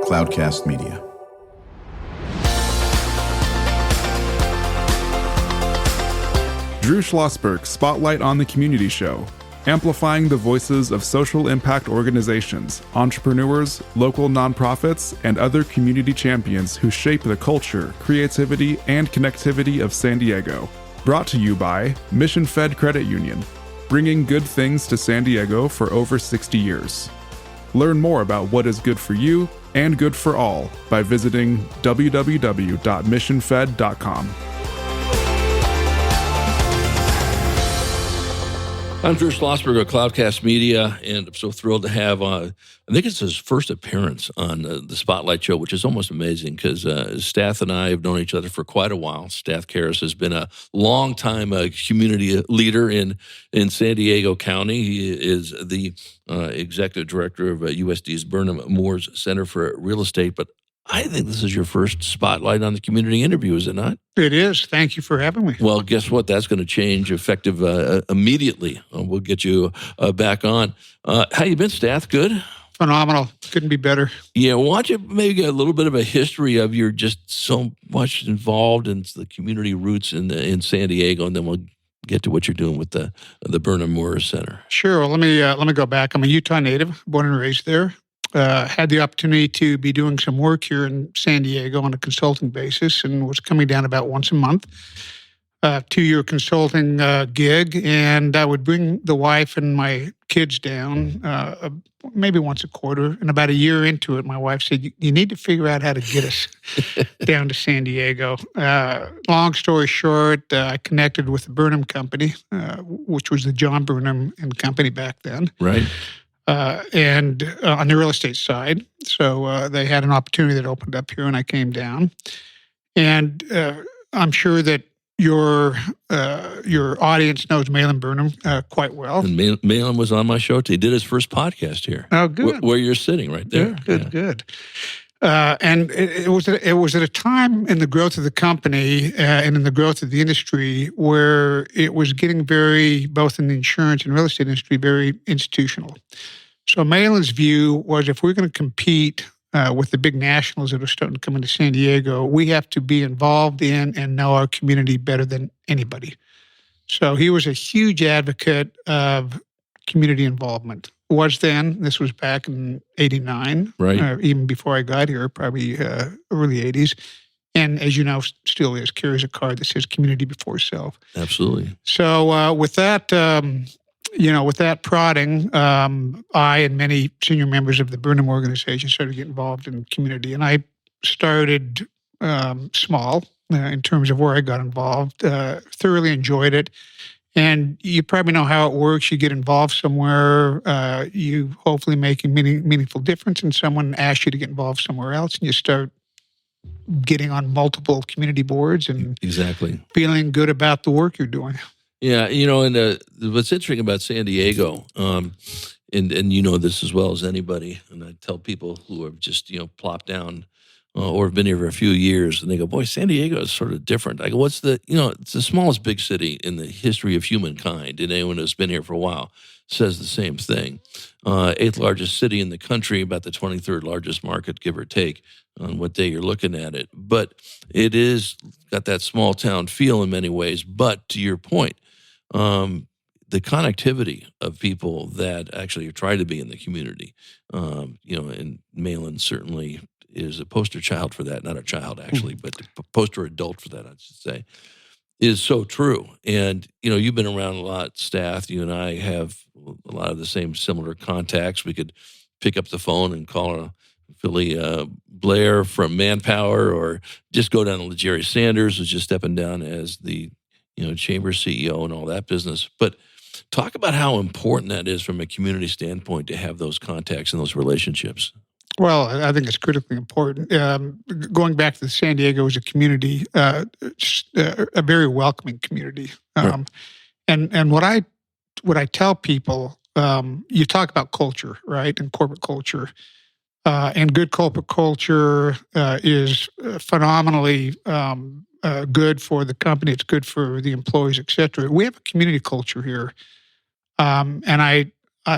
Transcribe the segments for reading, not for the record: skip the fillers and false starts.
Cloudcast Media. Drew Schlosberg Spotlight on the Community Show, amplifying the voices of social impact organizations, entrepreneurs, local nonprofits, and other community champions who shape the culture, creativity, and connectivity of San Diego. Brought to you by Mission Fed Credit Union, bringing good things to San Diego for over 60 years. Learn more about what is good for you and good for all by visiting www.missionfed.com. I'm Drew Schlosberg of Cloudcast Media, and I'm so thrilled to have, I think it's his first appearance on the Spotlight Show, which is almost amazing because Stath and I have known each other for quite a while. Stath Karras has been a longtime community leader in San Diego County. He is the executive director of USD's Burnham-Moores Center for Real Estate, but I think this is your first spotlight on the community interview, is it not? It is. Thank you for having me. Well, guess what? That's going to change effective immediately. We'll get you back on. How you been, Stath? Good? Phenomenal. Couldn't be better. Yeah, why don't you maybe get a little bit of a history of your just so much involved in the community roots in San Diego, and then we'll get to what you're doing with the Burnham-Moores Center. Sure. Well, let me go back. I'm a Utah native, born and raised there. Had the opportunity to be doing some work here in San Diego on a consulting basis and was coming down about once a month, 2-year consulting gig. And I would bring the wife and my kids down maybe once a quarter. And about a year into it, my wife said, you need to figure out how to get us down to San Diego. Long story short, I connected with the Burnham Company, which was the John Burnham and Company back then. Right. And on the real estate side. So they had an opportunity that opened up here and I came down. And I'm sure that your audience knows Malin Burnham quite well. And Malin was on my show. He did his first podcast here. Oh, good. Where you're sitting right there. Good. And it was at a time in the growth of the company and in the growth of the industry where it was getting very, both in the insurance and real estate industry, very institutional. So Malin's view was if we're going to compete with the big nationals that are starting to come into San Diego, we have to be involved in and know our community better than anybody. So he was a huge advocate of community involvement. Was then, this was back in 89, right? Even before I got here, probably early 80s. And as you know, still is, carries a card that says community before self. Absolutely. So with that, with that prodding, I and many senior members of the Burnham organization started to get involved in the community. And I started small in terms of where I got involved, thoroughly enjoyed it. And you probably know how it works. You get involved somewhere, you hopefully make a meaningful difference, and someone asks you to get involved somewhere else, and you start getting on multiple community boards and exactly feeling good about the work you're doing. Yeah, and what's interesting about San Diego, and you know this as well as anybody, and I tell people who have just plopped down or have been here for a few years, and they go, boy, San Diego is sort of different. I go, it's the smallest big city in the history of humankind, and anyone who's been here for a while says the same thing. 8th largest city in the country, about the 23rd largest market, give or take, on what day you're looking at it. But it is got that small town feel in many ways. But to your point, the connectivity of people that actually try to be in the community, and Malin certainly is a poster child for that, not a child actually, but a poster adult for that, I should say, is so true. And, you've been around a lot, Stath. You and I have a lot of the same similar contacts. We could pick up the phone and call Philly Blair from Manpower, or just go down to Jerry Sanders, who's just stepping down as the, chamber CEO and all that business. But talk about how important that is from a community standpoint to have those contacts and those relationships. Well, I think it's critically important. Going back to San Diego as a community, a very welcoming community. Right. And what I tell people, you talk about culture, right, and corporate culture. And good corporate culture is phenomenally good for the company. It's good for the employees, et cetera. We have a community culture here. And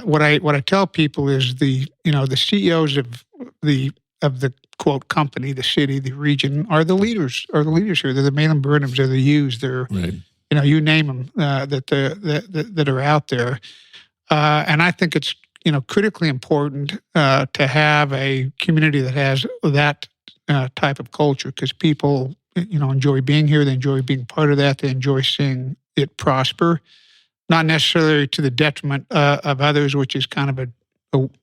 what I tell people is the CEOs of the the quote company, the city, the region, are the leaders. Are the leaders here? They're the Malin Burnhams. They're the Hughes. They're Right. you name them that are out there. And I think it's critically important to have a community that has that type of culture, because people enjoy being here. They enjoy being part of that. They enjoy seeing it prosper, not necessarily to the detriment of others, which is kind of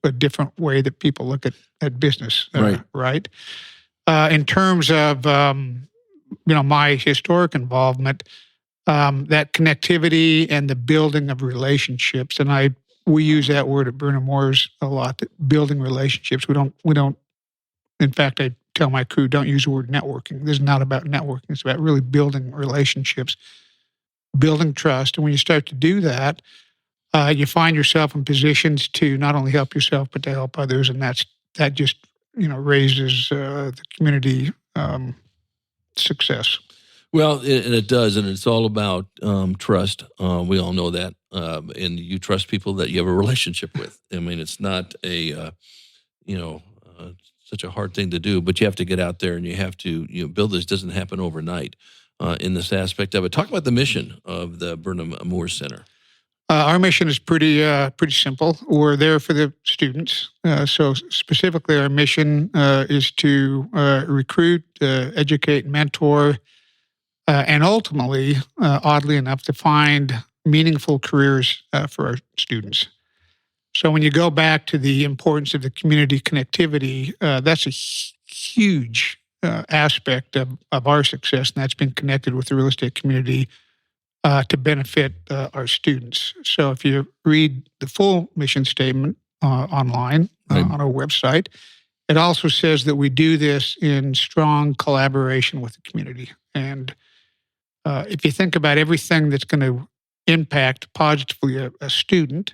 a different way that people look at business. Right. In terms of my historic involvement, that connectivity and the building of relationships, and we use that word at Burnham-Moores a lot. That building relationships. We don't. In fact, I tell my crew, don't use the word networking. This is not about networking. It's about really building relationships, building trust. And when you start to do that, you find yourself in positions to not only help yourself but to help others, and that just raises the community success. Well, and it does, and it's all about trust. We all know that, and you trust people that you have a relationship with. I mean, it's not such a hard thing to do, but you have to get out there and you have to build this. It doesn't happen overnight in this aspect of it. Talk about the mission of the Burnham-Moores Center. Our mission is pretty simple. We're there for the students. So specifically, our mission is to recruit, educate, mentor, and ultimately, oddly enough, to find meaningful careers for our students. So when you go back to the importance of the community connectivity, that's a huge aspect of our success, and that's been connected with the real estate community to benefit our students. So if you read the full mission statement online on our website, it also says that we do this in strong collaboration with the community. And if you think about everything that's going to impact positively a student,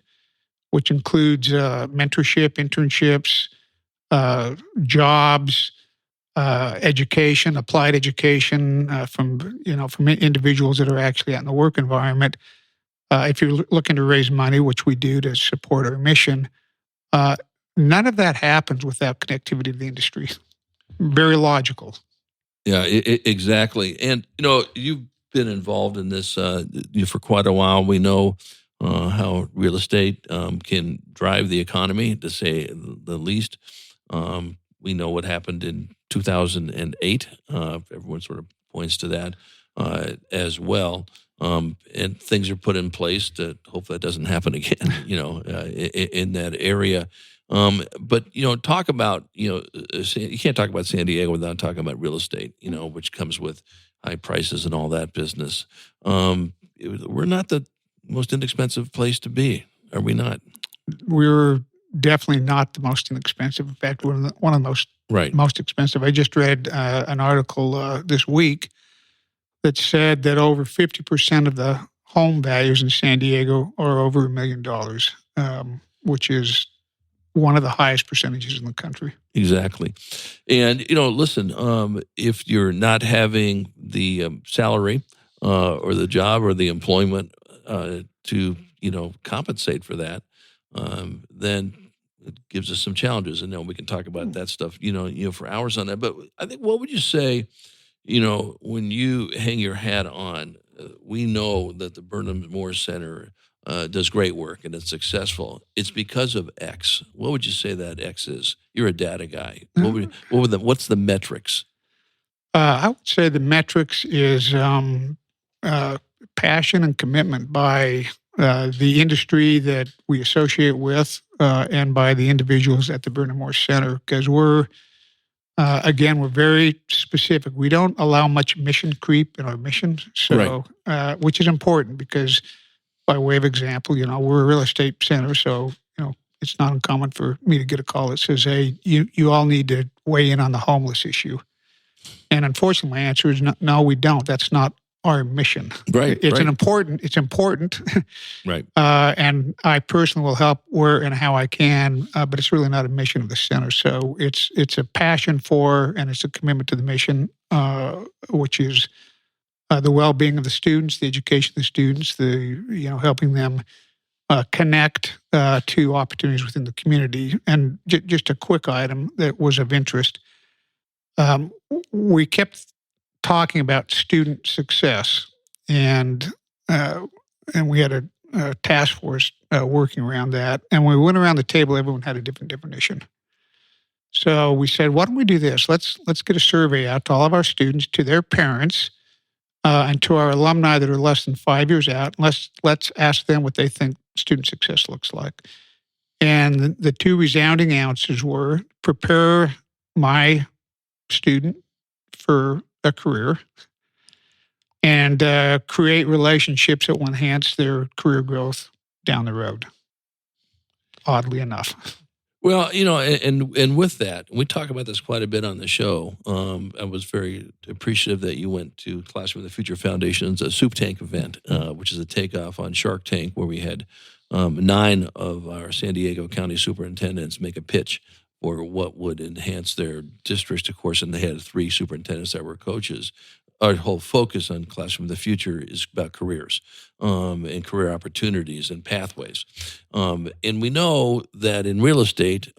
which includes mentorship, internships, jobs, education, applied education from individuals that are actually out in the work environment. If you're looking to raise money, which we do to support our mission, none of that happens without connectivity to the industry. Very logical. Yeah, exactly. And you've been involved in this for quite a while. We know how real estate can drive the economy, to say the least. We know what happened in 2008. Everyone sort of points to that as well. And things are put in place to hope that doesn't happen again, in that area. But, talk about, you can't talk about San Diego without talking about real estate, which comes with high prices and all that business. We're not the most inexpensive place to be, are we not? We're definitely not the most inexpensive. In fact, one of the most expensive. I just read an article this week that said that over 50% of the home values in San Diego are over $1 million, which is one of the highest percentages in the country. Exactly. And, listen, if you're not having the salary or the job or the employment to, compensate for that, then it gives us some challenges. And then we can talk about that stuff, for hours on that. But I think, what would you say, when you hang your hat on, we know that the Burnham-Moores Center does great work and it's successful. It's because of X. What would you say that X is? You're a data guy. What's the metrics? I would say the metrics is passion and commitment by the industry that we associate with and by the individuals at the Burnham-Moores Center, because we're very specific. We don't allow much mission creep in our mission, so which is important because, by way of example, we're a real estate center, so it's not uncommon for me to get a call that says, "Hey, you all need to weigh in on the homeless issue." And unfortunately, my answer is no, we don't. That's not our mission. Right. It's important. Right. And I personally will help where and how I can, but it's really not a mission of the center. So it's a passion for, and it's a commitment to the mission, which is the well-being of the students, the education of the students, helping them connect to opportunities within the community. And just a quick item that was of interest. We kept talking about student success, and we had a task force working around that. And when we went around the table, everyone had a different definition. So we said, why don't we do this? Let's get a survey out to all of our students, to their parents, and to our alumni that are less than 5 years out. Let's ask them what they think student success looks like. And the two resounding answers were: prepare my student for a career, and create relationships that will enhance their career growth down the road. Oddly enough. Well, and with that, we talk about this quite a bit on the show. I was very appreciative that you went to Classroom of the Future Foundation's a Soup Tank event, which is a takeoff on Shark Tank, where we had 9 of our San Diego County superintendents make a pitch for what would enhance their districts, of course, and they had 3 superintendents that were coaches. Our whole focus on Classroom of the Future is about careers and career opportunities and pathways. And we know that in real estate,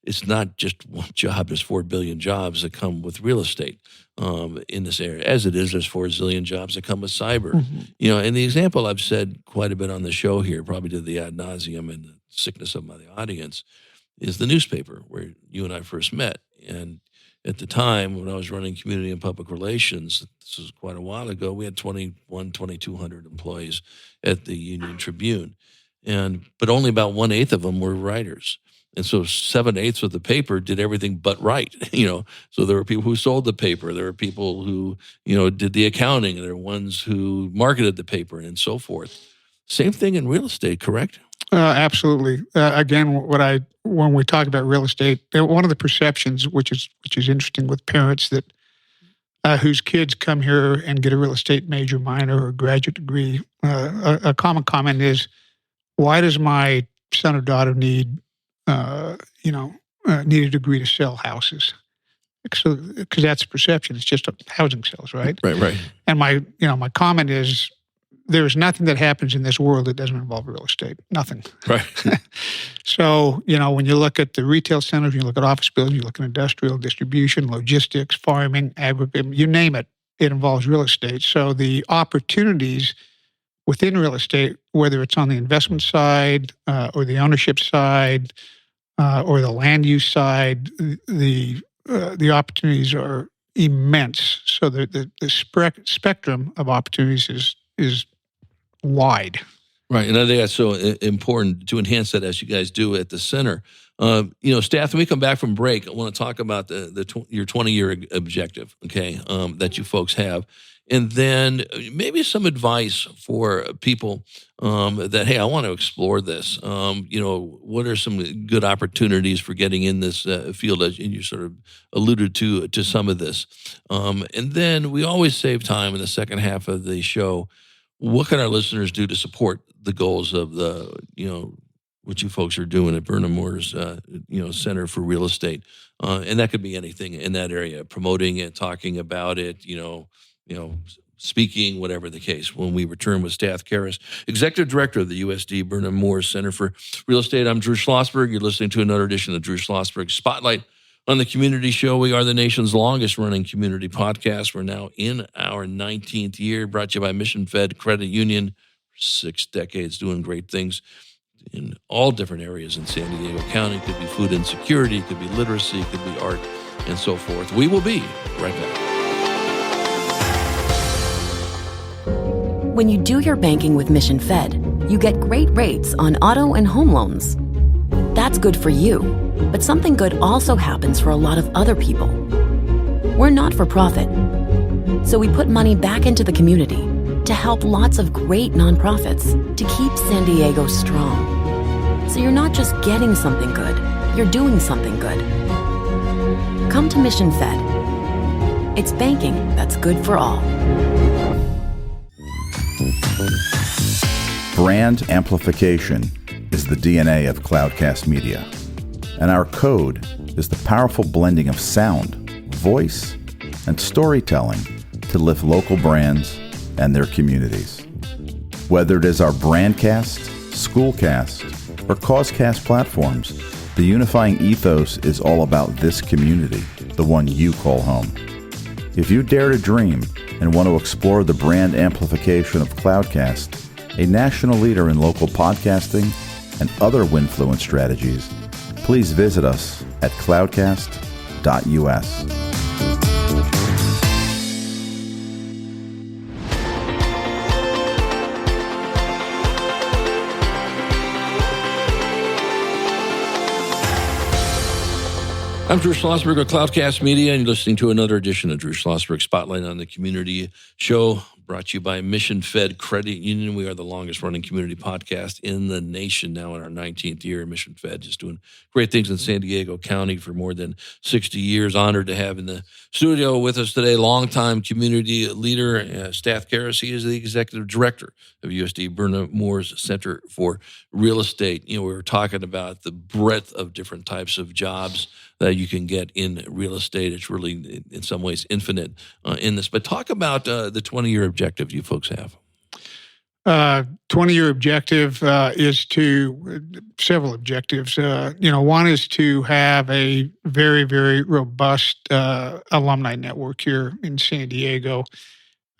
it's not just one job. There's 4 billion jobs that come with real estate in this area. As it is, there's 4 zillion jobs that come with cyber. Mm-hmm. And the example I've said quite a bit on the show here, probably to the ad nauseum and the sickness of my audience, is the newspaper where you and I first met. And at the time, when I was running community and public relations, this was quite a while ago, we had 2,200 employees at the Union Tribune. But only about 1/8 of them were writers. And so 7/8 of the paper did everything but write, So there were people who sold the paper. There were people who, did the accounting. And there were ones who marketed the paper and so forth. Same thing in real estate, correct? Absolutely. Again, when we talk about real estate, one of the perceptions, which is interesting with parents that whose kids come here and get a real estate major, minor, or graduate degree, a common comment is, why does my son or daughter need a degree to sell houses? Because that's a perception. It's just housing sales, right? Right. And my comment is, there is nothing that happens in this world that doesn't involve real estate. Nothing. Right. So, when you look at the retail centers, you look at office buildings, you look at industrial distribution, logistics, farming, agriculture, you name it, it involves real estate. So the opportunities within real estate, whether it's on the investment side or the ownership side or the land use side, the opportunities are immense. So the spectrum of opportunities is wide. Right. And I think that's so important to enhance that, as you guys do at the center. Stath, when we come back from break, I want to talk about your 20-year objective, okay, that you folks have. And then maybe some advice for people that, hey, I want to explore this. What are some good opportunities for getting in this field? And you sort of alluded to some of this. And then we always save time in the second half of the show. What can our listeners do to support the goals of what you folks are doing at Burnham-Moores, Center for Real Estate? And that could be anything in that area, promoting it, talking about it, speaking, whatever the case. When we return with Stath Karras, Executive Director of the USD Burnham-Moores Center for Real Estate. I'm Drew Schlosberg. You're listening to another edition of Drew Schlosberg Spotlight on the Community Show. We are the nation's longest-running community podcast. We're now in our 19th year, brought to you by Mission Fed Credit Union. 6 decades doing great things in all different areas in San Diego County. It could be food insecurity, it could be literacy, it could be art, and so forth. We will be right back. When you do your banking with Mission Fed, you get great rates on auto and home loans. That's good for you, but something good also happens for a lot of other people. We're not for profit, so we put money back into the community to help lots of great nonprofits to keep San Diego strong. So you're not just getting something good, you're doing something good. Come to Mission Fed. It's banking that's good for all. Brand amplification is the DNA of Cloudcast Media, and our code is the powerful blending of sound, voice, and storytelling to lift local brands and their communities. Whether it is our brandcast, Schoolcast, or Causecast platforms, the unifying ethos is all about this community, the one you call home. If you dare to dream and want to explore the brand amplification of Cloudcast, a national leader in local podcasting and other Winfluence strategies, please visit us at cloudcast.us. I'm Drew Schlosberg of Cloudcast Media, and you're listening to another edition of Drew Schlosberg Spotlight on the Community Show, brought to you by Mission Fed Credit Union. We are the longest-running community podcast in the nation, now in our 19th year. Mission Fed just doing great things in San Diego County for more than 60 years. Honored to have in the studio with us today longtime community leader, Stath Karras. He is the executive director of USD Burnham-Moores Center for Real Estate. You know, we were talking about the breadth of different types of jobs that you can get in real estate. It's really, in some ways, infinite in this. But talk about the 20-year objective you folks have. 20-year objective is to several objectives. One is to have a very, very robust alumni network here in San Diego.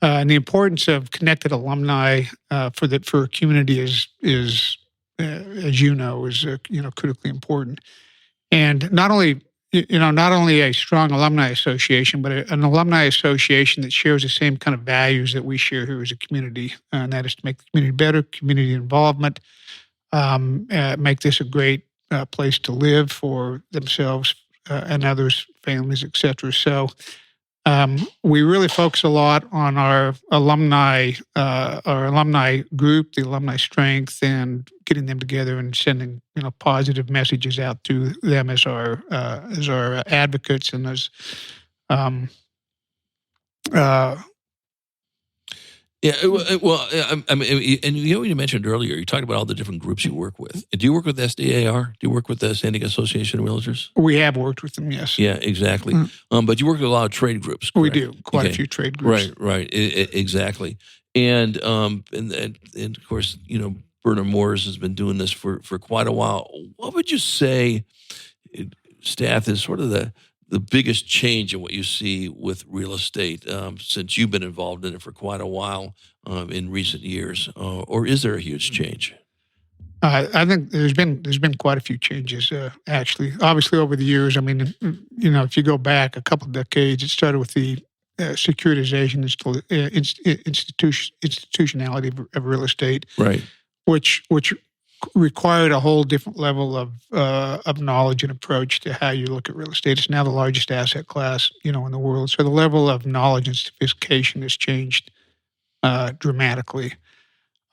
And the importance of connected alumni for a community is as you know, is critically important. And not only a strong alumni association, but an alumni association that shares the same kind of values that we share here as a community, and that is to make the community better, community involvement, make this a great place to live for themselves and others, families, etc. So we really focus a lot on our alumni group, the alumni strength, and getting them together and sending positive messages out to them as our advocates and as I mean, and you mentioned earlier, you talked about all the different groups you work with. Do you work with SDAR? Do you work with the San Diego Association of Realtors? We have worked with them, yes. Yeah, exactly. But you work with a lot of trade groups, correct? We do, quite a few trade groups. Right, exactly. And of course, Burnham-Moores has been doing this for quite a while. What would you say, Stath, is sort of the biggest change in what you see with real estate since you've been involved in it for quite a while in recent years, or is there a huge change? I think there's been quite a few changes, actually. Obviously, over the years, I mean, if you go back a couple of decades, it started with the securitization, institutionality of real estate, right? Which required a whole different level of knowledge and approach to how you look at real estate. It's now the largest asset class, in the world. So the level of knowledge and sophistication has changed dramatically.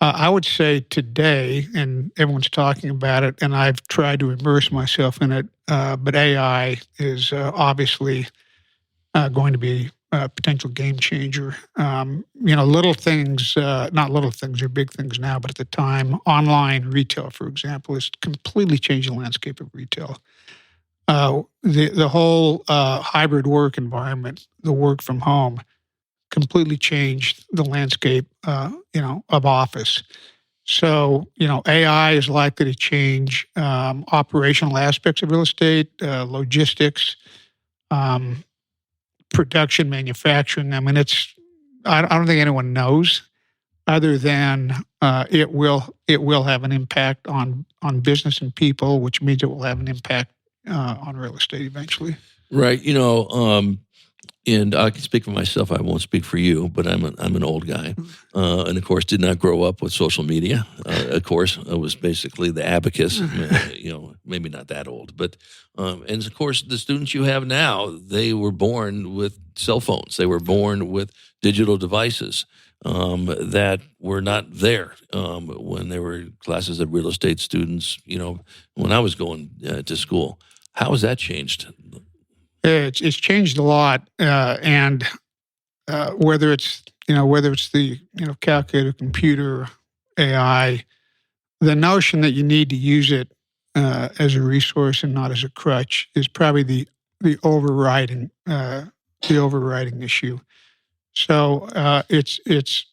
I would say today, and everyone's talking about it, and I've tried to immerse myself in it, but AI is obviously going to be a potential game changer. Little things, not little things, are big things now, but at the time, online retail, for example, has completely changed the landscape of retail. The whole hybrid work environment, the work from home, completely changed the landscape, of office. So, AI is likely to change operational aspects of real estate, logistics, production, manufacturing. I mean, I don't think anyone knows, other than it will have an impact on business and people, which means it will have an impact on real estate eventually. Right. And I can speak for myself. I won't speak for you, but I'm an old guy, and of course did not grow up with social media. Of course, I was basically the abacus. Maybe not that old, but and of course the students you have now, they were born with cell phones. They were born with digital devices that were not there when there were classes of real estate students. When I was going to school, how has that changed? It's changed a lot, and whether it's the calculator, computer, AI, the notion that you need to use it as a resource and not as a crutch is probably the overriding issue. So it's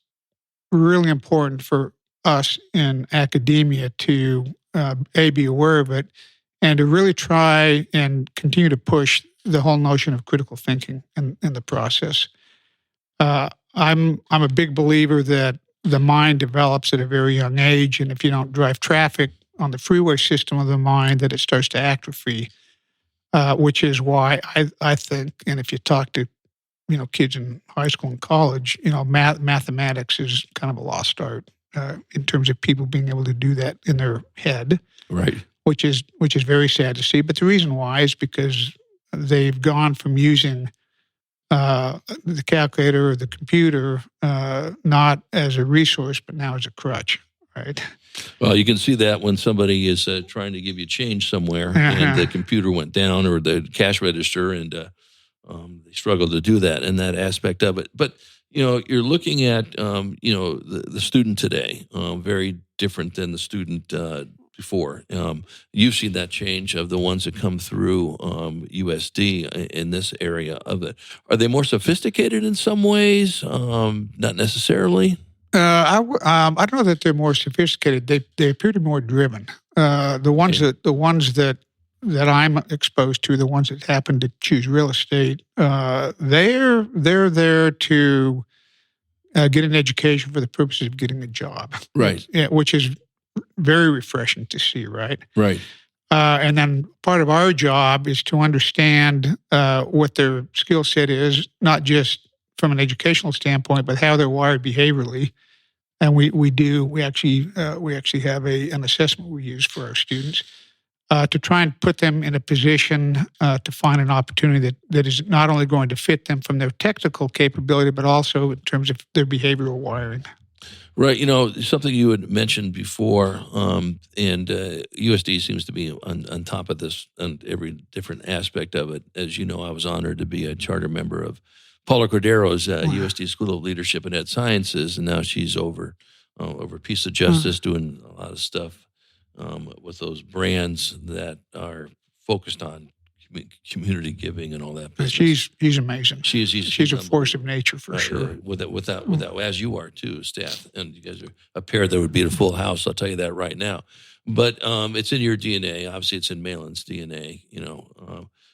really important for us in academia to be aware of it, and to really try and continue to push the whole notion of critical thinking in the process. I'm a big believer that the mind develops at a very young age, and if you don't drive traffic on the freeway system of the mind, that it starts to atrophy, which is why I think, and if you talk to kids in high school and college, mathematics is kind of a lost art in terms of people being able to do that in their head, Right. which is very sad to see. But the reason why is because they've gone from using the calculator or the computer not as a resource, but now as a crutch, right? Well, you can see that when somebody is trying to give you change somewhere and the computer went down or the cash register, and they struggle to do that and that aspect of it. But, you're looking at, the student today, very different than the student before. You've seen that change of the ones that come through USD in this area of it. Are they more sophisticated in some ways? Not necessarily. I don't know that they're more sophisticated. They appear to be more driven. The ones that I'm exposed to, the ones that happen to choose real estate, they're there to get an education for the purposes of getting a job, Right? Which is very refreshing to see, right? Right. And then part of our job is to understand what their skill set is, not just from an educational standpoint, but how they're wired behaviorally. And we actually have an assessment we use for our students to try and put them in a position to find an opportunity that is not only going to fit them from their technical capability, but also in terms of their behavioral wiring. Right. Something you had mentioned before, and USD seems to be on top of this on every different aspect of it. As you know, I was honored to be a charter member of Paula Cordero's USD School of Leadership and Ed Sciences, and now she's over Peace of Justice, doing a lot of stuff with those brands that are focused on community giving and all that business. She's amazing. She's a force of nature for sure. Without, as you are too, Stath, and you guys are a pair that would be a full house. I'll tell you that right now. But it's in your DNA. Obviously, it's in Malin's DNA.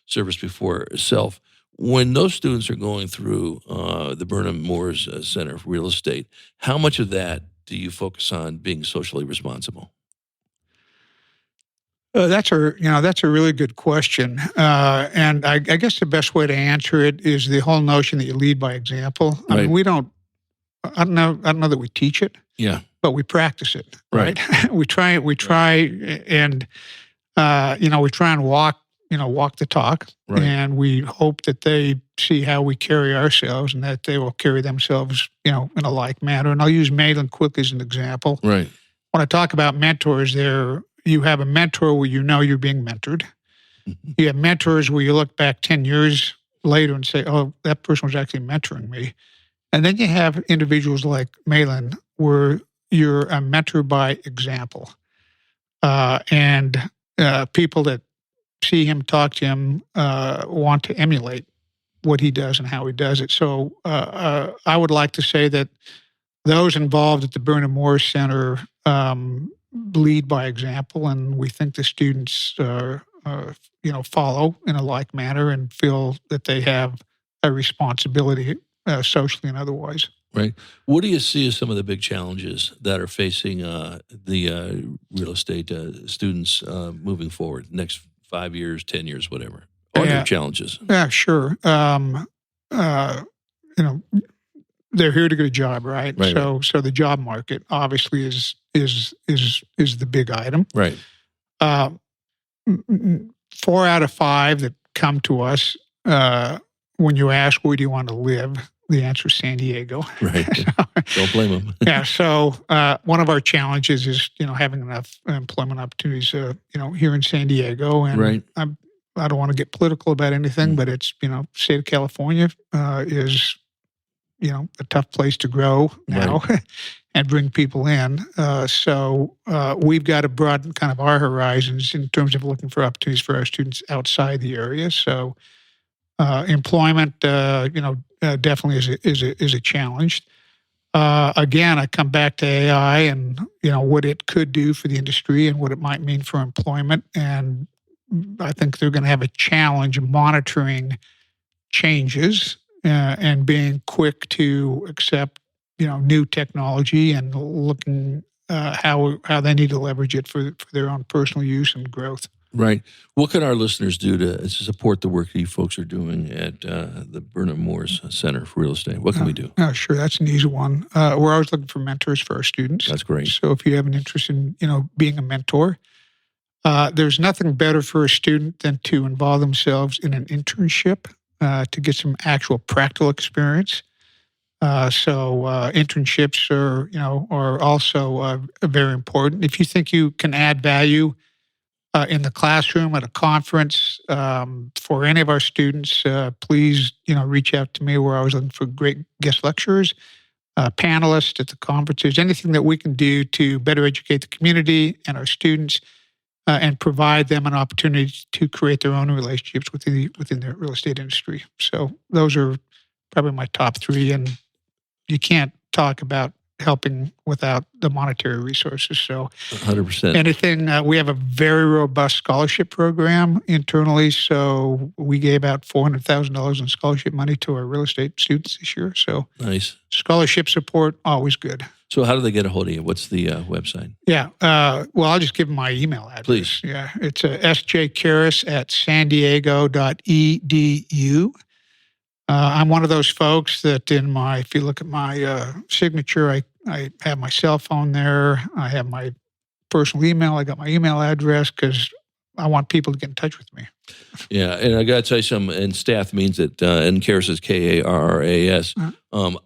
Service before self. When those students are going through the Burnham-Moores Center for Real Estate, how much of that do you focus on being socially responsible? That's a really good question, and I guess the best way to answer it is the whole notion that you lead by example. I mean, we don't. I don't know that we teach it. Yeah, but we practice it. Right. we try and we try and walk the talk, and we hope that they see how we carry ourselves and that they will carry themselves, in a like manner. And I'll use Malin quickly as an example. Right. When I talk about mentors, you have a mentor where you're being mentored. Mm-hmm. You have mentors where you look back 10 years later and say, oh, that person was actually mentoring me. And then you have individuals like Malin where you're a mentor by example. And people that see him, talk to him, want to emulate what he does and how he does it. So I would like to say that those involved at the Burnham-Moores Center lead by example, and we think the students follow in a like manner and feel that they have a responsibility socially and otherwise. Right. What do you see as some of the big challenges that are facing the real estate students moving forward, next 5 years, 10 years, whatever? Are there challenges? Yeah, sure. They're here to get a job, right? So the job market obviously is the big item. Right. 4 out of 5 that come to us, when you ask where do you want to live, the answer is San Diego. Right. Don't blame them. Yeah. So one of our challenges is having enough employment opportunities here in San Diego. And I don't want to get political about anything, but it's state of California is a tough place to grow now and bring people in. So we've got to broaden kind of our horizons in terms of looking for opportunities for our students outside the area. So employment, definitely is a challenge. Again, I come back to AI and what it could do for the industry and what it might mean for employment. And I think they're going to have a challenge monitoring changes and being quick to accept new technology and looking how they need to leverage it for their own personal use and growth. Right. What can our listeners do to support the work that you folks are doing at the Burnham-Moores Center for Real Estate? What can we do? Sure, that's an easy one. We're always looking for mentors for our students. That's great. So if you have an interest in being a mentor, there's nothing better for a student than to involve themselves in an internship to get some actual practical experience. So internships are also very important. If you think you can add value in the classroom, at a conference, for any of our students, please reach out to me. We're always looking for great guest lecturers, panelists at the conferences, anything that we can do to better educate the community and our students, and provide them an opportunity to create their own relationships within the real estate industry. So those are probably my top three, and you can't talk about helping without the monetary resources. So 100%. Anything, we have a very robust scholarship program internally. So we gave out $400,000 in scholarship money to our real estate students this year. So nice. Scholarship support, always good. So how do they get a hold of you? What's the website? Yeah. Well, I'll just give them my email address. Please. Yeah. It's sjkarras@sandiego.edu. I'm one of those folks that if you look at my signature, I have my cell phone there. I have my personal email. I got my email address because I want people to get in touch with me. Yeah, and I got to tell you something, and Stath means it, and Karras is Karras.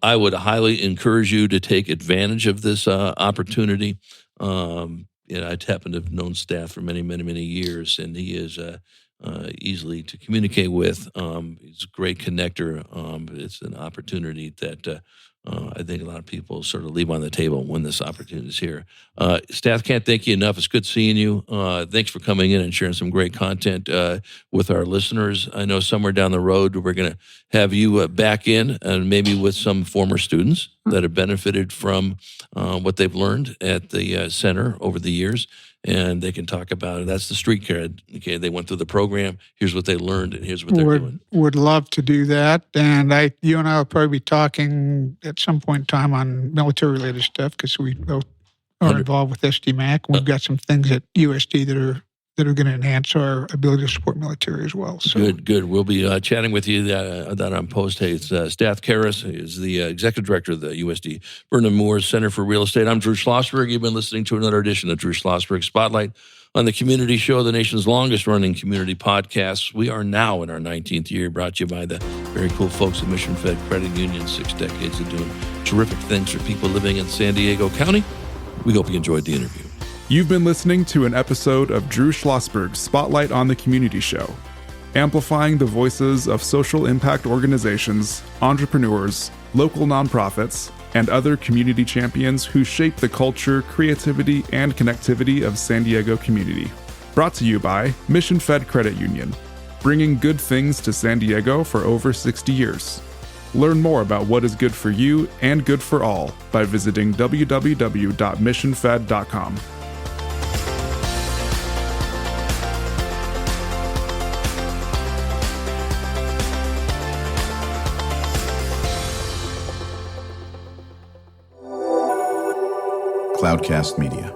I would highly encourage you to take advantage of this opportunity. I'd happen to have known Stath for many, many, many years, and he is easily to communicate with. He's a great connector. It's an opportunity that I think a lot of people sort of leave on the table when this opportunity is here. Stath, can't thank you enough. It's good seeing you. Thanks for coming in and sharing some great content with our listeners. I know somewhere down the road we're going to have you back in, and maybe with some former students that have benefited from what they've learned at the center over the years. And they can talk about it. That's the street cred. Okay, they went through the program. Here's what they learned, and here's what they're doing. Would love to do that. And you and I will probably be talking at some point in time on military-related stuff because we both are involved with SDMAC. We've got some things at USD that are going to enhance our ability to support military as well. So. Good. We'll be chatting with you that on post. Hey, it's Stath Karras, is the Executive Director of the USD Burnham-Moores Center for Real Estate. I'm Drew Schlosberg. You've been listening to another edition of Drew Schlosberg Spotlight on the Community Show, the nation's longest-running community podcast. We are now in our 19th year, brought to you by the very cool folks at Mission Fed Credit Union, 6 decades of doing terrific things for people living in San Diego County. We hope you enjoyed the interview. You've been listening to an episode of Drew Schlosberg's Spotlight on the Community Show, amplifying the voices of social impact organizations, entrepreneurs, local nonprofits, and other community champions who shape the culture, creativity, and connectivity of San Diego community. Brought to you by Mission Fed Credit Union, bringing good things to San Diego for over 60 years. Learn more about what is good for you and good for all by visiting www.missionfed.com. Cloudcast Media.